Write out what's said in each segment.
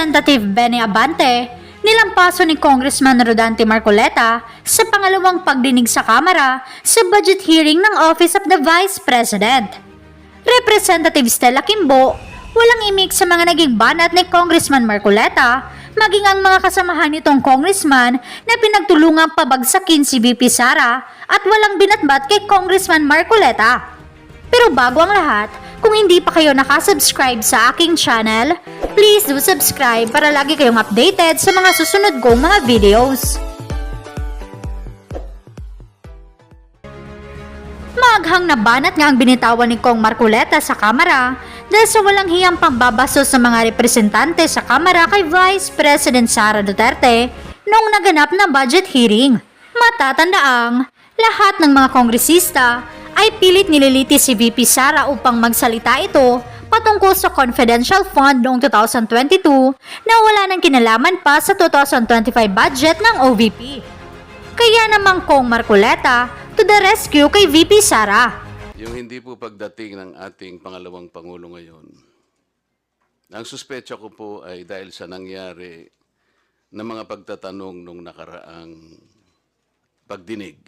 Representative Benny Abante, nilampaso ni Congressman Rodante Marcoleta sa pangalawang pagdinig sa Kamara sa budget hearing ng Office of the Vice President. Representative Stella Kimbo, walang imik sa mga naging banat ni Congressman Marcoleta, maging ang mga kasamahan nitong congressman na pinagtulungang pabagsakin si VP Sara at walang binatbat kay Congressman Marcoleta. Pero bago ang lahat, kung hindi pa kayo nakasubscribe sa aking channel, please do subscribe para lagi kayong updated sa mga susunod kong mga videos. Maaghang nabanat nga ang binitawan ni Cong Marcoleta sa Kamara dahil sa walang hiyang pambabaso sa mga representante sa Kamara kay Vice President Sara Duterte noong naganap na budget hearing. Matatandaang lahat ng mga kongresista ay pilit nililiti si VP Sara upang magsalita ito patungkol sa confidential fund noong 2022 na wala nang kinalaman pa sa 2025 budget ng OVP. Kaya namang Cong Marcoleta to the rescue kay VP Sara. Yung hindi po pagdating ng ating pangalawang Pangulo ngayon, ang suspecha ko po ay dahil sa nangyari na mga pagtatanong nung nakaraang pagdinig.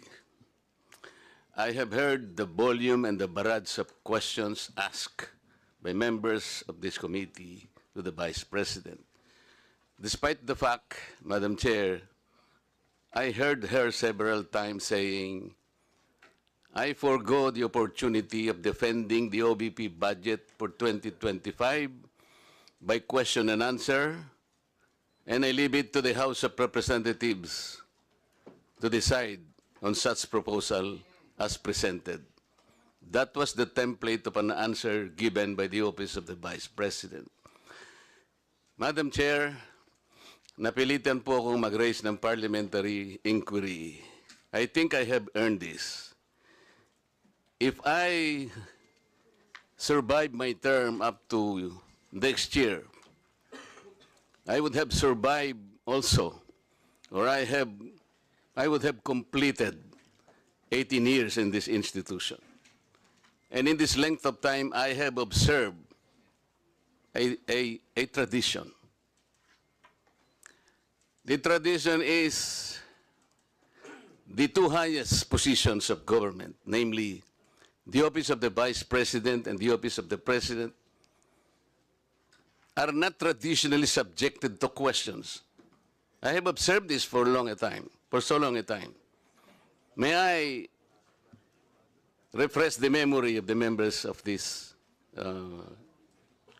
I have heard the volume and the barrage of questions asked by members of this committee to the Vice President. Despite the fact, Madam Chair, I heard her several times saying, I forgo the opportunity of defending the OVP budget for 2025 by question and answer, and I leave it to the House of Representatives to decide on such proposal as presented. That was the template of an answer given by the Office of the Vice President. Madam Chair, napilitan po akong mag-raise ng parliamentary inquiry. I think I have earned this. If I survive my term up to next year, I would have survived also, or I would have completed 18 years in this institution. And in this length of time, I have observed a tradition. The tradition is the two highest positions of government, namely the Office of the Vice President and the Office of the President, are not traditionally subjected to questions. I have observed this for so long a time. May I refresh the memory of the members of this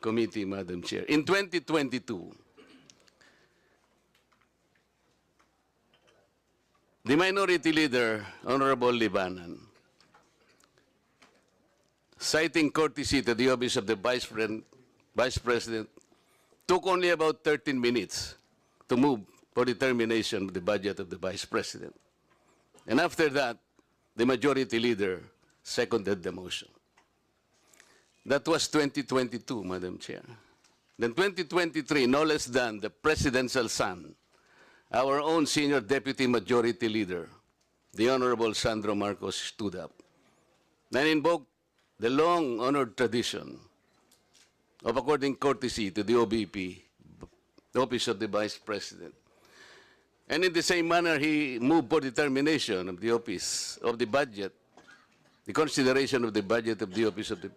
committee, Madam Chair. In 2022, the Minority Leader, Honorable Libanan, citing courtesy to the Office of the Vice President, took only about 13 minutes to move for the termination of the budget of the Vice President. And after that, the Majority Leader seconded the motion. That was 2022, Madam Chair. Then 2023, no less than the Presidential son, our own Senior Deputy Majority Leader, the Honorable Sandro Marcos, stood up and invoked the long-honored tradition of according courtesy to the OVP, the Office of the Vice President. And in the same manner, he moved for the termination of the Office of the Budget, the consideration of the budget of the Office of the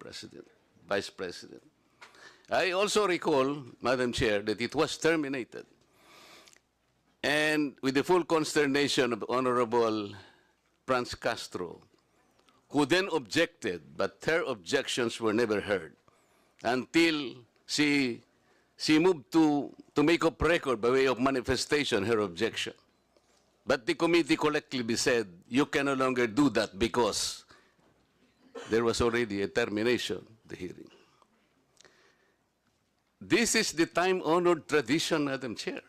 Vice President. I also recall, Madam Chair, that it was terminated. And with the full consternation of Honorable Franz Castro, who then objected, but her objections were never heard until she moved to make up record by way of manifestation her objection. But the committee collectively said, you can no longer do that because there was already a termination of the hearing. This is the time-honored tradition, Madam Chair.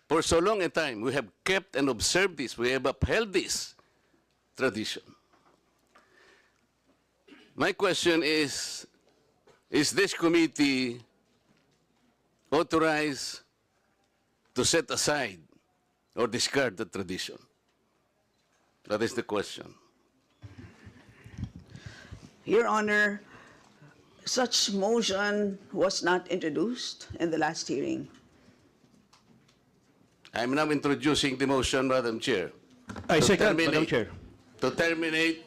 For so long a time, we have kept and observed this. We have upheld this tradition. My question is this committee authorized to set aside or discard the tradition? That is the question. Your Honor, such motion was not introduced in the last hearing. I'm now introducing the motion, Madam Chair. I To second, terminate- Madam Chair. To terminate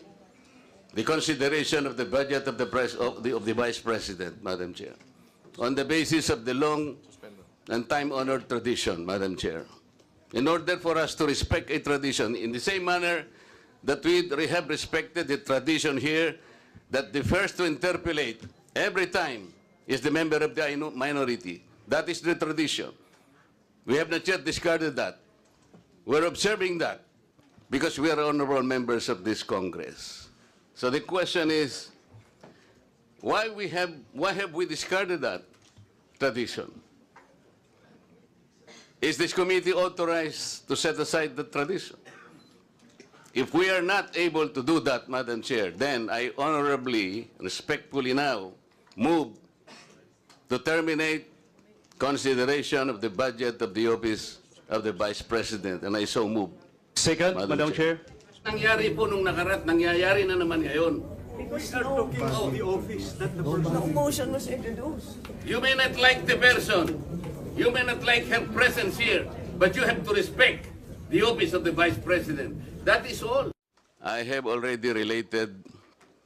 the consideration of the budget of the Vice President, Madam Chair, on the basis of the long and time-honored tradition, Madam Chair. In order for us to respect a tradition in the same manner that we have respected the tradition here that the first to interpolate every time is the member of the minority. That is the tradition. We have not yet discarded that. We're observing that because we are honorable members of this Congress. So the question is, why have we discarded that tradition? Is this committee authorized to set aside the tradition? If we are not able to do that, Madam Chair, then I honorably, respectfully now move to terminate consideration of the budget of the office of the Vice President, and I so move. Second, Madam Madam Chair. Nangyari po nung nakarat, nangyayari na naman ngayon. because no motion was introduced. You may not like the person, you may not like her presence here, but you have to respect the office of the Vice President. That is all. I have already related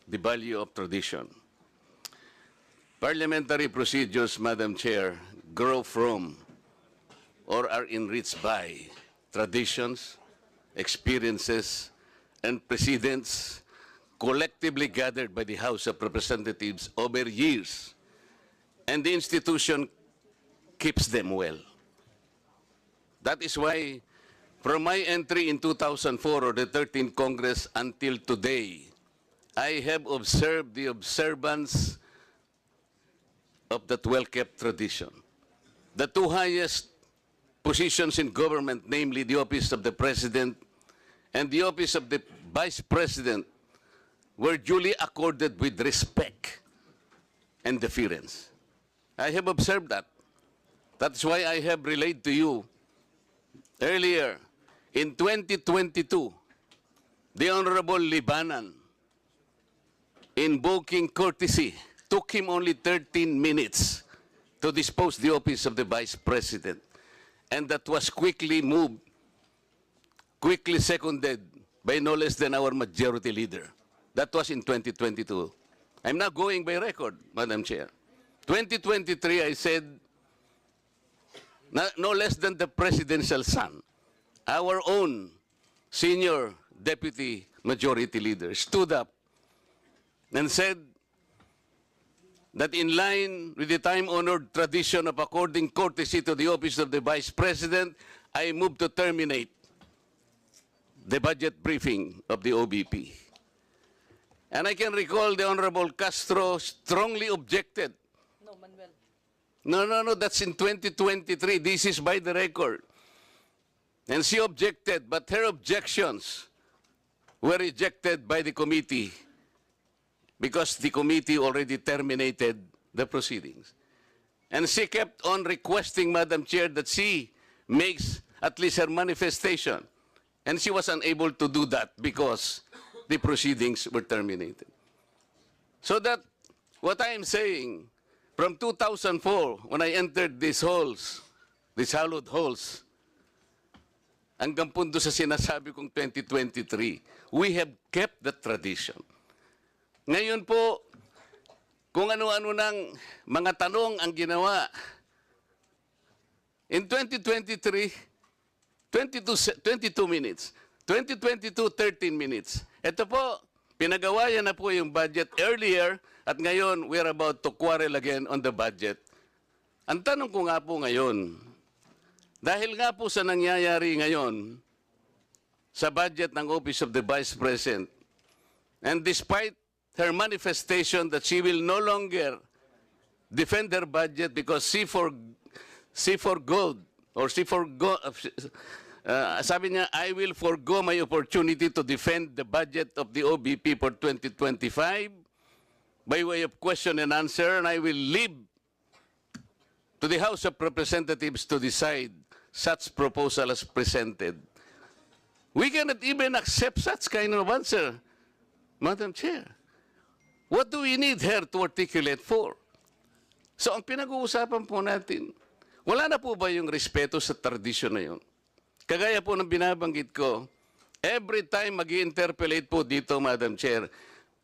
the value of tradition. Parliamentary procedures, Madam Chair, grow from or are enriched by traditions, experiences, and precedents collectively gathered by the House of Representatives over years, and the institution keeps them well. That is why, from my entry in 2004 or the 13th Congress until today, I have observed the observance of that well-kept tradition. The two highest positions in government, namely the office of the President and the office of the Vice President, were duly accorded with respect and deference. I have observed that. That's why I have relayed to you earlier, in 2022, the Honorable Libanan, invoking courtesy, took him only 13 minutes to dispose the office of the Vice President. And that was quickly moved, quickly seconded by no less than our majority leader. That was in 2022. I'm not going by record, Madam Chair. 2023, I said, no less than the presidential son, our own senior deputy majority leader, stood up and said that in line with the time-honored tradition of according courtesy to the office of the Vice President, I move to terminate the budget briefing of the OBP. And I can recall the Honorable Castro strongly objected. No, Manuel. No, that's in 2023. This is by the record. And she objected, but her objections were rejected by the committee because the committee already terminated the proceedings. And she kept on requesting, Madam Chair, that she makes at least her manifestation. And she was unable to do that because the proceedings were terminated. So that what I am saying, from 2004, when I entered these halls, these hallowed halls, hanggang punto sa sinasabi kong 2023, we have kept the tradition. Ngayon po, kung ano-ano ng mga tanong ang ginawa, in 2023, 22 minutes. 2022, 13 minutes. Ito po, pinagawayan na po yung budget earlier at ngayon we're about to quarrel again on the budget. Ang tanong ko nga po ngayon, dahil nga po sa nangyayari ngayon sa budget ng Office of the Vice President, and despite her manifestation that she will no longer defend her budget because she forgoed, sabi niya, I will forgo my opportunity to defend the budget of the OBP for 2025 by way of question and answer, and I will leave to the House of Representatives to decide such proposal as presented. We cannot even accept such kind of answer, Madam Chair. What do we need her to articulate for? So ang pinag-uusapan po natin, wala na po ba yung respeto sa tradisyon na yun? Kagaya po ng binabanggit ko, every time mag-interpolate po dito, Madam Chair,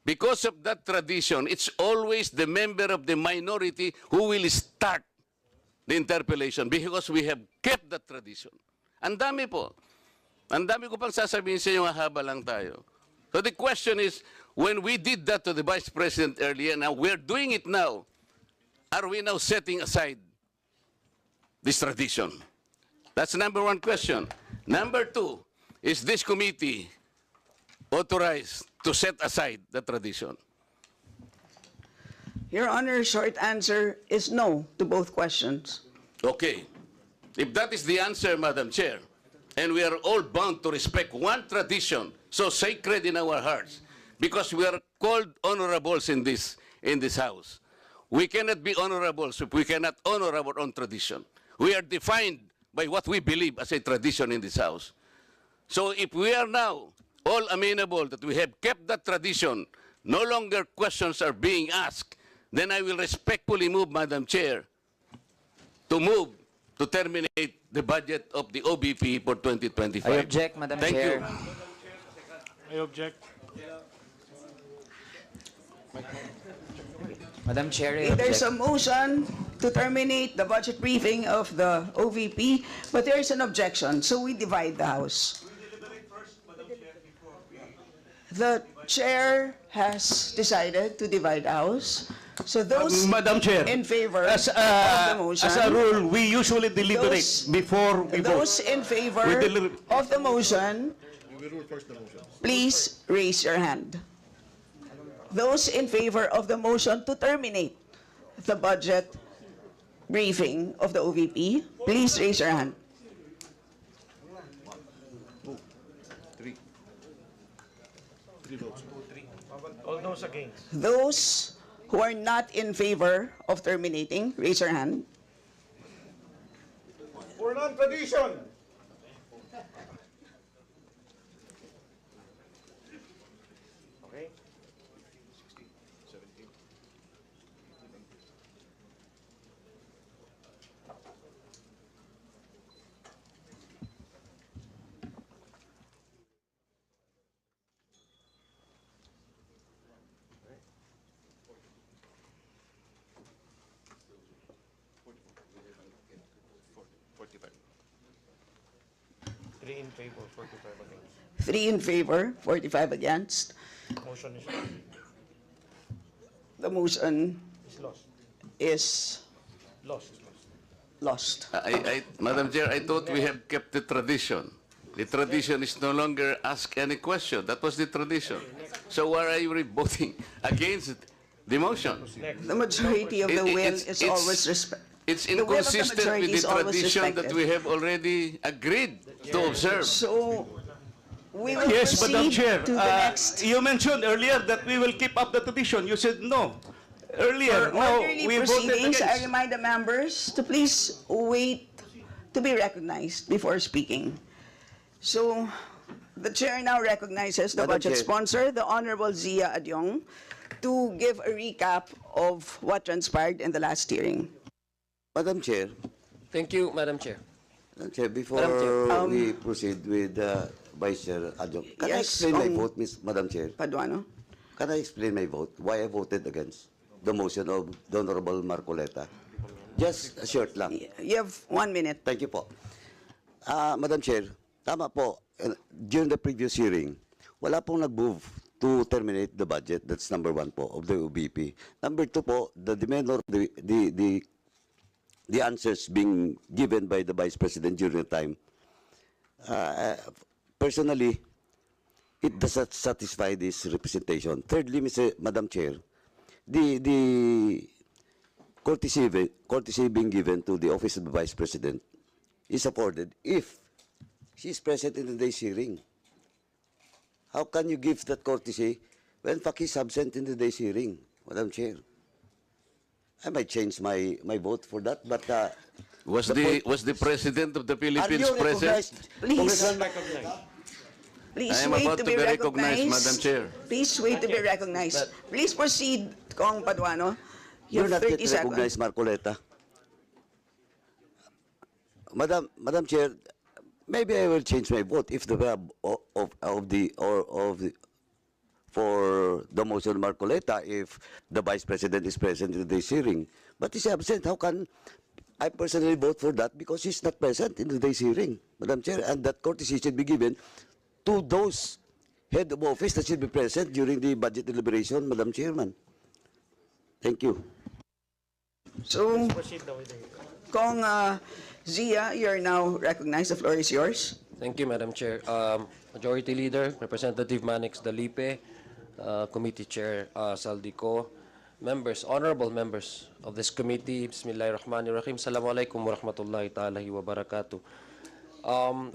because of that tradition, it's always the member of the minority who will start the interpellation because we have kept that tradition. Ang dami po. Ang dami ko pang sasabihin sa inyo, haba lang tayo. So the question is, when we did that to the Vice President earlier, now we're doing it now, are we now setting aside this tradition? That's number one question. Number two, is this committee authorized to set aside the tradition? Your Honor, short answer is no to both questions. Okay. If that is the answer, Madam Chair, and we are all bound to respect one tradition so sacred in our hearts, because we are called honorables in this house. We cannot be honorables if we cannot honor our own tradition. We are defined by what we believe as a tradition in this house. So if we are now all amenable that we have kept that tradition, no longer questions are being asked, then I will respectfully move, Madam Chair, to terminate the budget of the OBP for 2025. I object, Madam Thank Chair. you. I object. Madam Chair, I There's a object. motion to terminate the budget briefing of the OVP, but there is an objection, so we divide the House. The chair has decided to divide the House. So those Madam Chair, in favor as of the motion, a rule, we usually deliberate Those- before we vote. those in favor We deliberate. of the motion, please raise your hand. Those in favor of the motion to terminate the budget briefing of the OVP, please raise your hand. All those against. Those who are not in favor of terminating, raise your hand. For non-tradition. Okay. 3 in favor, 45 against. 3 in favor, 45 against. Motion is The motion lost. is Lost. lost. Madam Chair, I thought we have kept the tradition. The tradition is no longer ask any question. That was the tradition. So why are you voting against the motion? The majority of the will It's- is it's- always respect. It's The will of the inconsistent majority with the is always tradition that respected. we have already agreed to observe. So we will Yes, Madam proceed Chair. to the next. You mentioned earlier that we will keep up the tradition. You said no. Earlier, For now orderly we voted proceedings, I against. remind the members to please wait to be recognized before speaking. So the chair now recognizes the Madam budget Chair. sponsor, the Honorable Zia Adyong, to give a recap of what transpired in the last hearing. Madam Chair, Thank you, Madam Chair. before Madam Chair. we proceed with Vice Chair Adjong, can I Yes, explain my Kong- vote, Madam Chair? Paduano? Can I explain my vote, why I voted against the motion of the Honorable Marcoleta? Just a short lang. You have 1 minute. Thank you po. Madam Chair, tama po, during the previous hearing, wala pong nag-move to terminate the budget. That's number 1 po, of the OBP. Number 2 po, the demand or the answers being given by the Vice President during the time, personally, it does not satisfy this representation. Thirdly, Madam Chair, the courtesy being given to the Office of the Vice President is afforded if she is present in the day's hearing. How can you give that courtesy when Faki is absent in the day's hearing, Madam Chair? I might change my vote for that, but Was the President of the are Philippines you present? recognized? Please. Congressman, Please I am wait about to to be be recognized, recognized. Madam Chair. Please wait to be recognized. Please proceed, Kong Paduano. You you're have not yet 30 seconds. recognized, Marcoleta. Madam Chair, maybe I will change my vote if the for the motion Marcoleta if the Vice President is present in today's hearing. But he's absent. How can I personally vote for that? Because he's not present in today's hearing, Madam Chair, and that courtesy should be given to those head of office that should be present during the budget deliberation, Madam Chairman. Thank you. So, Kong Zia, you're now recognized. The floor is yours. Thank you, Madam Chair. Majority Leader, Representative Manix Dalipe, Committee Chair Saldico, members, honorable members of this committee, Bismillahirrahmanirrahim. Assalamualaikum warahmatullahi ta'ala wa barakatuh.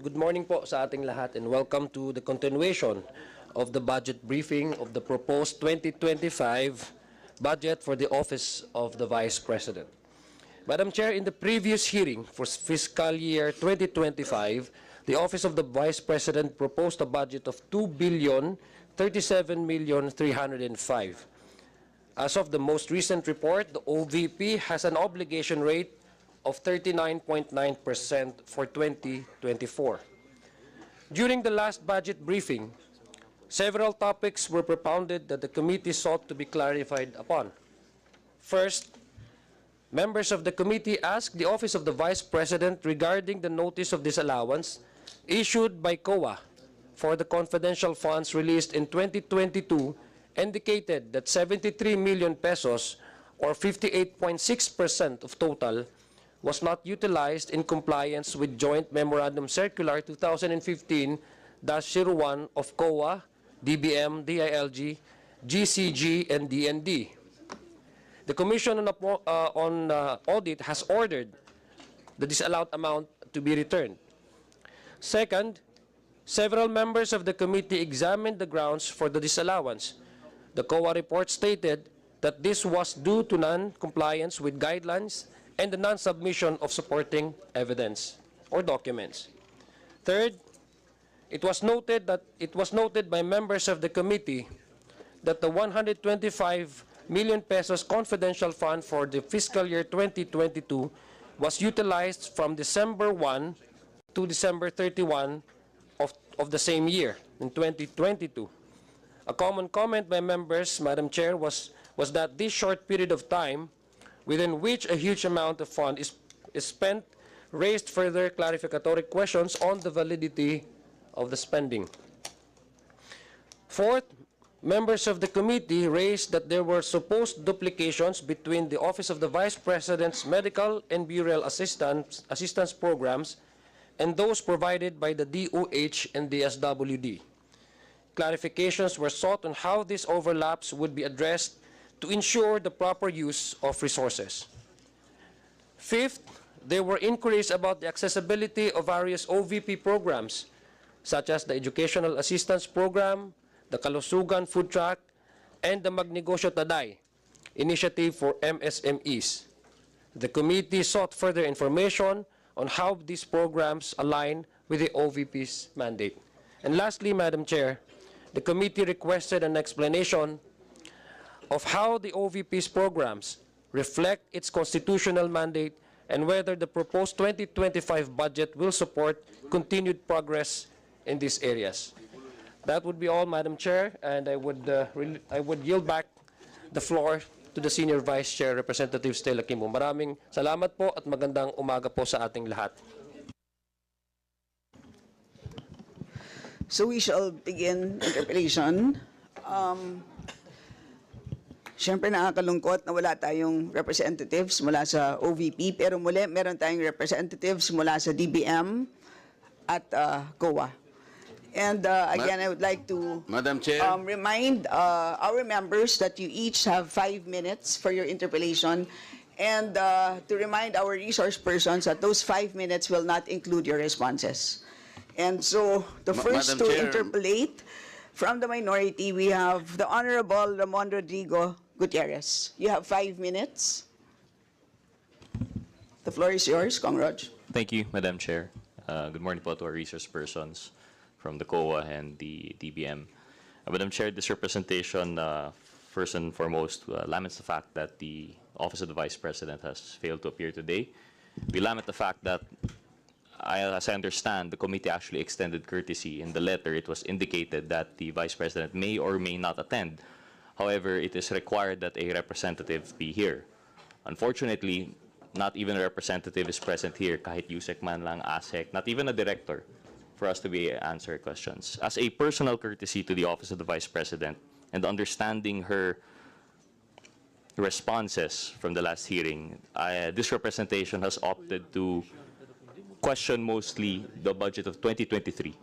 Good morning po sa ating lahat and welcome to the continuation of the budget briefing of the proposed 2025 budget for the Office of the Vice President. Madam Chair, in the previous hearing for fiscal year 2025, the Office of the Vice President proposed a budget of 2,037,305. As of the most recent report, the OVP has an obligation rate of 39.9% for 2024. During the last budget briefing, several topics were propounded that the committee sought to be clarified upon. First, members of the committee asked the Office of the Vice President regarding the notice of disallowance issued by COA for the confidential funds released in 2022 indicated that 73 million pesos or 58.6% of total was not utilized in compliance with Joint Memorandum Circular 2015-01 of COA, DBM, DILG, GCG, and DND. The Commission on Audit has ordered the disallowed amount to be returned. Second, several members of the committee examined the grounds for the disallowance. The COA report stated that this was due to non-compliance with guidelines and the non-submission of supporting evidence or documents. Third, it was noted by members of the committee that the 125 million pesos confidential fund for the fiscal year 2022 was utilized from December 1 to December 31 of the same year, in 2022. A common comment by members, Madam Chair, was that this short period of time within which a huge amount of fund is spent raised further clarificatory questions on the validity of the spending. Fourth, members of the committee raised that there were supposed duplications between the Office of the Vice President's medical and burial assistance programs and those provided by the DOH and the SWD. Clarifications were sought on how these overlaps would be addressed to ensure the proper use of resources. Fifth, there were inquiries about the accessibility of various OVP programs, such as the Educational Assistance Program, the Kalusugan Food Truck, and the Magnegosyo Taday initiative for MSMEs. The committee sought further information on how these programs align with the OVP's mandate. And lastly, Madam Chair, the committee requested an explanation of how the OVP's programs reflect its constitutional mandate and whether the proposed 2025 budget will support continued progress in these areas. That would be all, Madam Chair, and I would yield back the floor to the Senior Vice Chair, Representative Stella Kimbo. Maraming salamat po at magandang umaga po sa ating lahat. So we shall begin interpellation. Siyempre nakakalungkot na wala tayong representatives mula sa OVP, pero muli meron tayong representatives mula sa DBM at COA. And again, I would like to Madam Chair. remind our members that you each have 5 minutes for your interpellation, and to remind our resource persons that those 5 minutes will not include your responses. And so the first Madam to Chair. interpellate from the minority, we have the Honorable Ramon Rodrigo Gutierrez. You have 5 minutes. The floor is yours, Kong Rog. Thank you, Madam Chair. Good morning po to our resource persons from the COA and the DBM. Madam Chair, this representation, first and foremost, laments the fact that the Office of the Vice President has failed to appear today. We lament the fact that as I understand, the committee actually extended courtesy. In the letter, it was indicated that the Vice President may or may not attend. However, it is required that a representative be here. Unfortunately, not even a representative is present here, kahit USEC man lang, ASEC, not even a director, for us to be answer questions. As a personal courtesy to the Office of the Vice President and understanding her responses from the last hearing, this representation has opted to question mostly the budget of 2023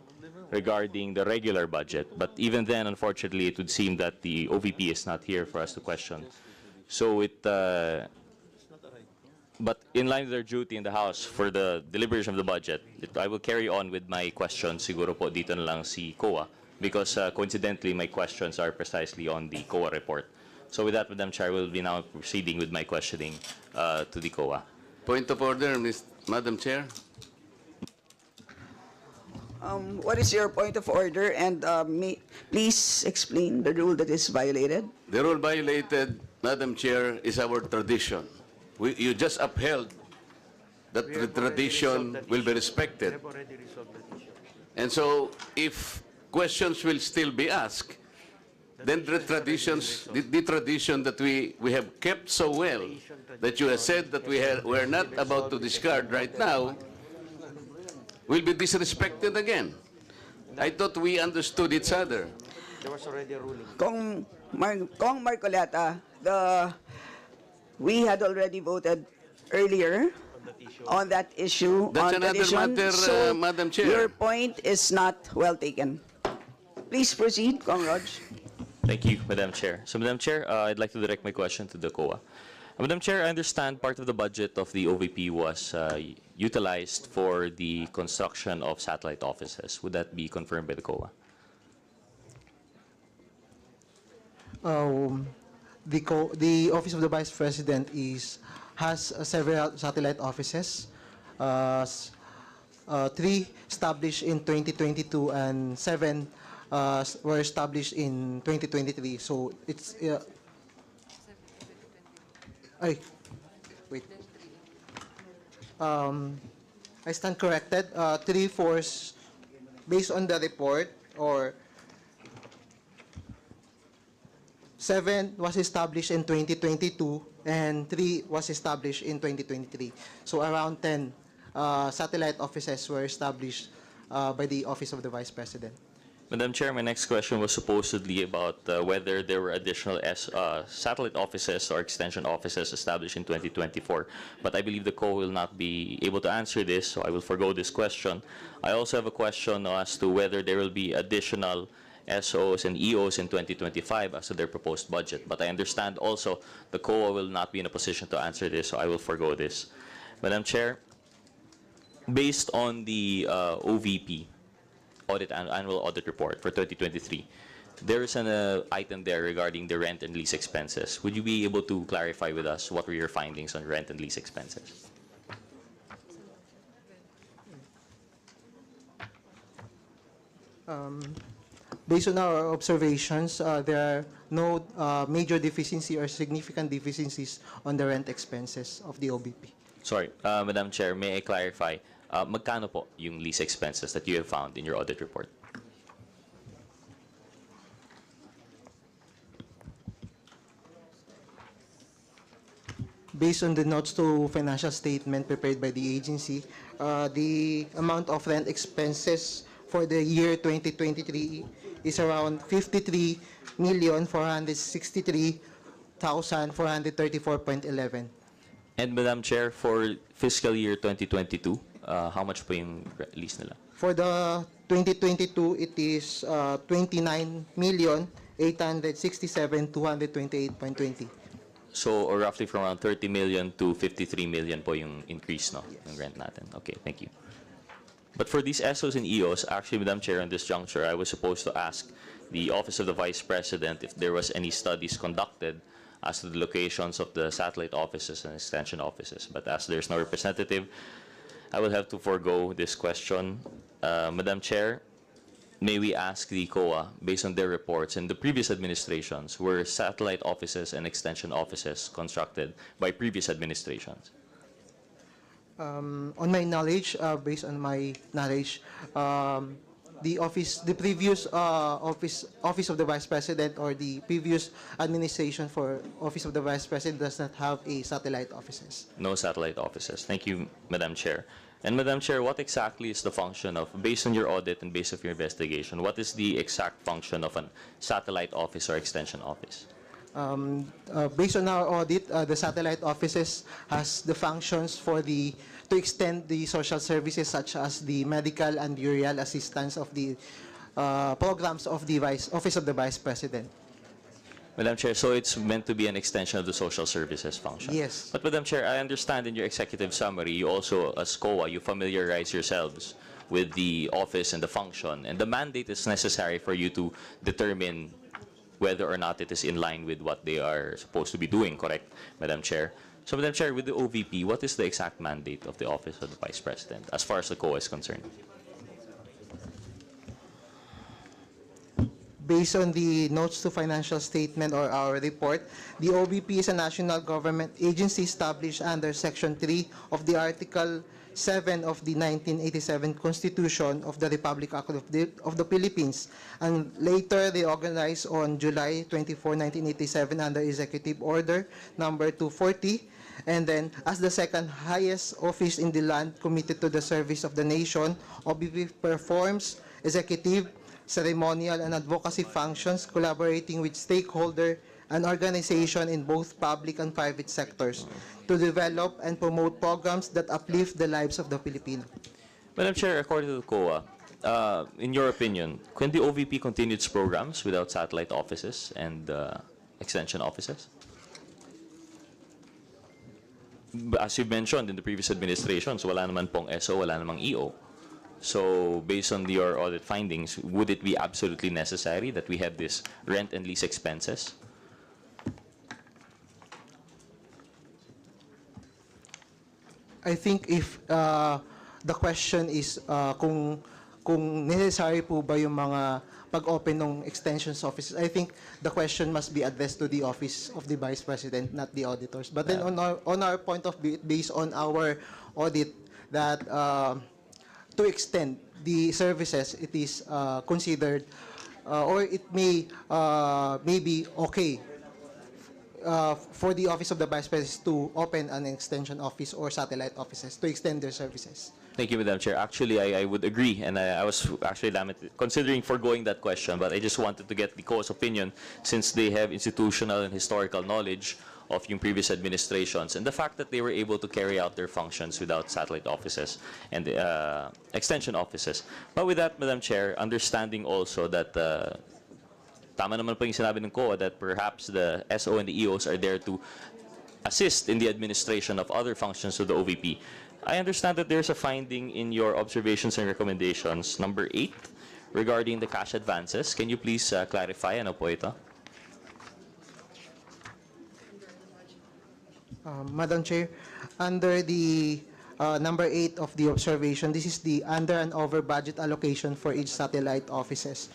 regarding the regular budget. But even then, unfortunately, it would seem that the OVP is not here for us to question. So but in line with their duty in the House for the deliberation of the budget, I will carry on with my questions. Siguro po dito na lang si COA because coincidentally, my questions are precisely on the COA report. So with that, Madam Chair, we'll be now proceeding with my questioning to the COA. Point of order, Madam Chair. What is your point of order? And please explain the rule that is violated. The rule violated, Madam Chair, is our tradition. You just upheld that the tradition will be respected. And so if questions will still be asked, then the tradition that we have kept so well, that you have said that we're not about to discard right now, will be disrespected again. I thought we understood each other. Cong Marcoleta, we had already voted earlier on that issue. That's on another tradition, matter, so Madam Chair. your point is not well taken. Please proceed, Cong Raj. Thank you, Madam Chair. So, Madam Chair, I'd like to direct my question to the COA. Madam Chair, I understand part of the budget of the OVP was utilized for the construction of satellite offices. Would that be confirmed by the COA? The Office of the Vice President has several satellite offices. 3 established in 2022 and 7 were established in 2023. So it's wait. I stand corrected. 3 force based on the report, or 7 was established in 2022 and 3 was established in 2023. So around 10 satellite offices were established by the Office of the Vice President. Madam Chair, my next question was supposedly about whether there were additional satellite offices or extension offices established in 2024. But I believe the COA will not be able to answer this, so I will forgo this question. I also have a question as to whether there will be additional SOs and EOs in 2025 as to their proposed budget. But I understand also the COA will not be in a position to answer this, so I will forgo this. Madam Chair, based on the OVP, annual audit report for 2023, there is an item there regarding the rent and lease expenses. Would you be able to clarify with us what were your findings on rent and lease expenses? Based on our observations, there are no major deficiency or significant deficiencies on the rent expenses of the OBP. Sorry, Madam Chair, may I clarify? Magkano po yung lease expenses that you have found in your audit report? Based on the notes to financial statement prepared by the agency, the amount of rent expenses for the year 2023 is around 53,463,434.11. And Madam Chair, for fiscal year 2022, how much po yung lease nila? For the 2022, it is 29,867,228.20. So, or roughly from around 30 million to 53 million po yung increase, no? Yung rent natin. Okay, thank you. But for these SOs and EOs, actually, Madam Chair, on this juncture, I was supposed to ask the Office of the Vice President if there was any studies conducted as to the locations of the satellite offices and extension offices. But as there's no representative, I will have to forego this question. Madam Chair, may we ask the COA, based on their reports, in the previous administrations, were satellite offices and extension offices constructed by previous administrations? On my knowledge, based on my knowledge, the previous office of the Vice President or the previous administration for Office of the Vice President does not have a satellite offices. No satellite offices. Thank you, Madam Chair. And Madam Chair, what exactly is the function of, based on your audit and based on your investigation, what is the exact function of a satellite office or extension office? Based on our audit, the satellite offices has the functions to extend the social services such as the medical and burial assistance of the programs of the Office of the Vice President. Madam Chair, so it's meant to be an extension of the social services function? Yes. But Madam Chair, I understand in your executive summary, you also, as COA, you familiarize yourselves with the office and the function, and the mandate is necessary for you to determine whether or not it is in line with what they are supposed to be doing, correct, Madam Chair? So, Madam Chair, with the OVP, what is the exact mandate of the Office of the Vice President, as far as the COA is concerned? Based on the notes to financial statement or our report, the OVP is a national government agency established under Section 3 of the Article 7 of the 1987 Constitution of the Republic of the Philippines, and later reorganized on July 24, 1987 under Executive Order number 240, and then as the second highest office in the land committed to the service of the nation, OVP performs executive, ceremonial, and advocacy functions, collaborating with stakeholder and organization in both public and private sectors to develop and promote programs that uplift the lives of the Filipino. Madam Chair, according to the COA, in your opinion, can the OVP continue its programs without satellite offices and extension offices? As you mentioned in the previous administrations, wala naman pong SO, wala namang EO. So, based on your audit findings, would it be absolutely necessary that we have this rent and lease expenses? I think if the question is kung necessary po ba yung mga pag-open ng extensions offices, I think the question must be addressed to the Office of the Vice President, not the auditors. But then on our point of view, based on our audit, that to extend the services, it is considered or it may be okay for the Office of the Vice President to open an extension office or satellite offices to extend their services. Thank you, Madam Chair. Actually, I would agree, and I was actually considering foregoing that question, but I just wanted to get the COA's opinion since they have institutional and historical knowledge of yung previous administrations and the fact that they were able to carry out their functions without satellite offices and extension offices. But with that, Madam Chair, understanding also that tama naman po yung sinabi ng COA that perhaps the SO and the EOs are there to assist in the administration of other functions of the OVP. I understand that there's a finding in your observations and recommendations, number 8, regarding the cash advances. Can you please clarify? Ano po ito? Madam Chair, under the number 8 of the observation, this is the under and over budget allocation for each satellite offices.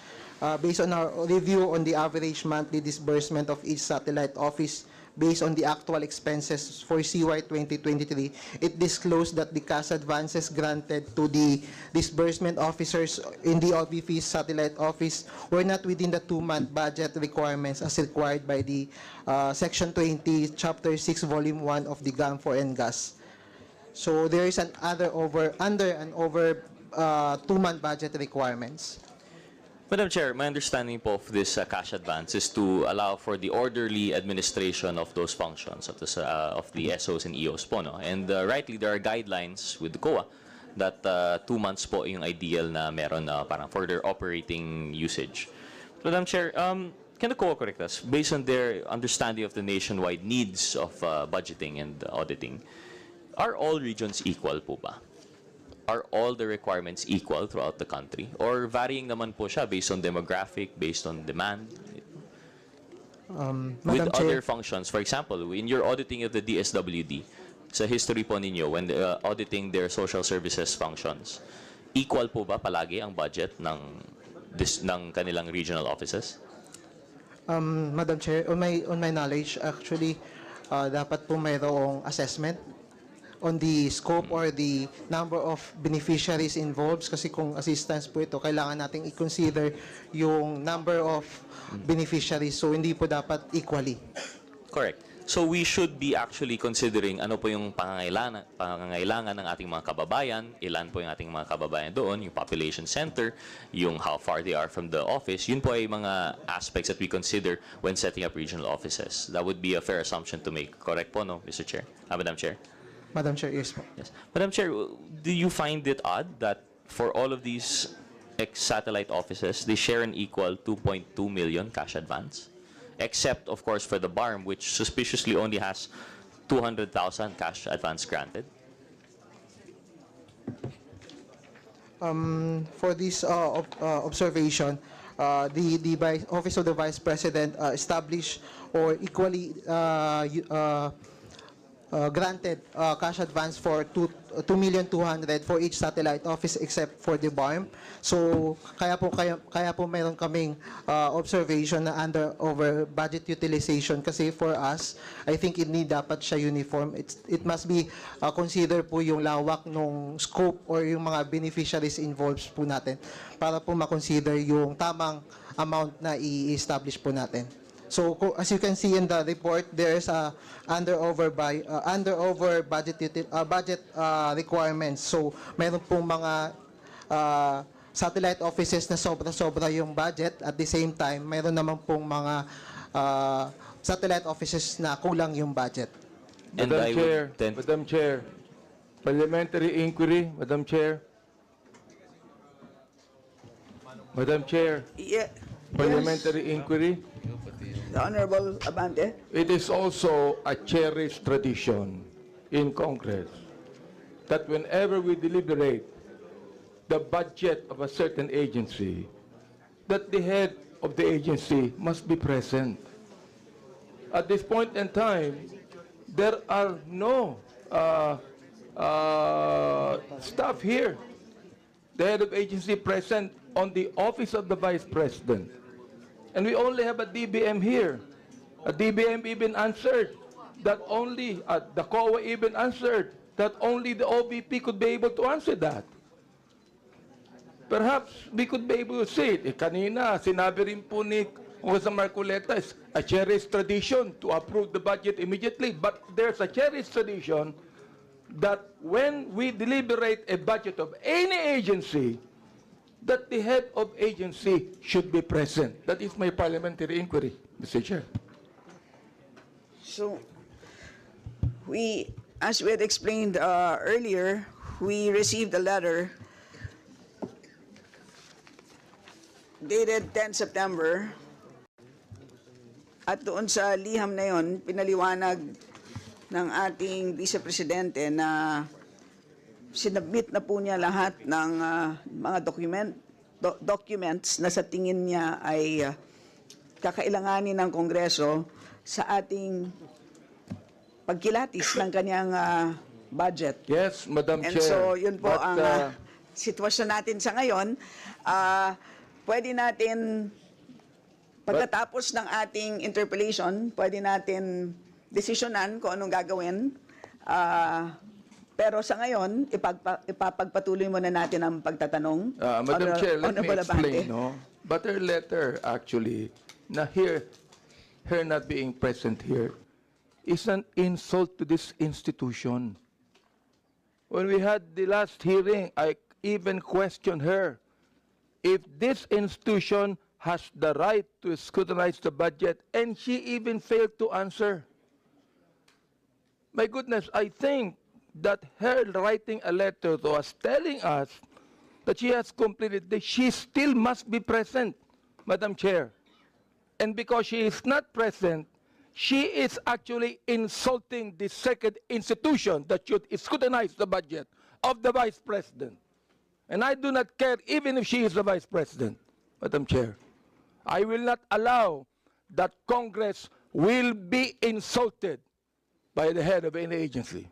Based on our review on the average monthly disbursement of each satellite office, based on the actual expenses for CY 2023, it disclosed that the cash advances granted to the disbursement officers in the OVP satellite office were not within the 2-month budget requirements as required by the Section 20, Chapter 6, Volume 1 of the GAM 4 and GAS. So there is an under and over 2-month budget requirements. Madam Chair, my understanding po of this cash advance is to allow for the orderly administration of those functions of the SOs and EOs po, no? And rightly, there are guidelines with the COA that 2 months po yung ideal na meron parang for their operating usage. Madam Chair, can the COA correct us? Based on their understanding of the nationwide needs of budgeting and auditing, are all regions equal po ba? Are all the requirements equal throughout the country? Or varying naman po siya based on demographic, based on demand? With other functions, for example, in your auditing of the DSWD, sa history po ninyo, when auditing their social services functions, equal po ba palagi ang budget ng kanilang regional offices? Madam Chair, on my knowledge, actually, dapat po mayroong assessment on the scope or the number of beneficiaries involved, kasi kung assistance po ito, kailangan nating i-consider yung number of beneficiaries. So hindi po dapat equally. Correct. So we should be actually considering ano po yung pangangailangan ng ating mga kababayan, ilan po yung ating mga kababayan doon, yung population center, yung how far they are from the office. Yun po ay mga aspects that we consider when setting up regional offices. That would be a fair assumption to make. Correct po, no, Mr. Chair? Madam Chair? Madam Chair, yes po. Yes. Madam Chair, do you find it odd that for all of these ex-satellite offices, they share an equal 2.2 million cash advance? Except, of course, for the BARM, which suspiciously only has 200,000 cash advance granted? For this observation, the Office of the Vice President established or equally granted cash advance for 2,200,000 for each satellite office except for the BARM. So kaya po meron kaming observation na over budget utilization, kasi for us, I think hindi dapat siya uniform. It must be consider po yung lawak ng scope or yung mga beneficiaries involved po natin para po ma-consider yung tamang amount na i-establish po natin. So as you can see in the report, there is a under over budget requirements. So meron pong mga satellite offices na sobra-sobra yung budget. At the same time, meron naman pong mga satellite offices na kulang yung budget. And I would then- Madam Chair, parliamentary inquiry, Madam Chair. Madam Chair, Yeah. parliamentary inquiry. The Honorable Abante. It is also a cherished tradition in Congress that whenever we deliberate the budget of a certain agency, that the head of the agency must be present. At this point in time, there are no staff here. The head of agency present on the office of the Vice President. And we only have a DBM here. A DBM even answered that only, the COA even answered that only the OVP could be able to answer that. Perhaps we could be able to say it. Kanina, sinabi rin po ni Cong Marcoleta, is a cherished tradition to approve the budget immediately. But there's a cherished tradition that when we deliberate a budget of any agency, that the head of agency should be present. That is my parliamentary inquiry, Mr. Chair. So, as we had explained earlier, we received a letter dated 10 September. At doon sa liham na yon, pinaliwanag ng ating Vice Presidente na sinabmit na po niya lahat ng mga documents na sa tingin niya ay kakailanganin ng Kongreso sa ating pagkilatis ng kanyang budget. Yes, Madam And Chair. so, yun po but, ang sitwasyon natin sa ngayon. Pwede natin, pagkatapos ng ating interpellation, pwede natin desisyonan kung anong gagawin. Pero sa ngayon, ipapagpatuloy muna natin ang pagtatanong. Madam Chair, let me Honorable explain. Abante. No? But her letter, actually, na her not being present here, is an insult to this institution. When we had the last hearing, I even questioned her if this institution has the right to scrutinize the budget, and she even failed to answer. My goodness, I think that her writing a letter to us telling us that she has completed this, she still must be present, Madam Chair. And because she is not present, she is actually insulting the second institution that should scrutinize the budget of the Vice President. And I do not care even if she is the Vice President, Madam Chair. I will not allow that Congress will be insulted by the head of any agency.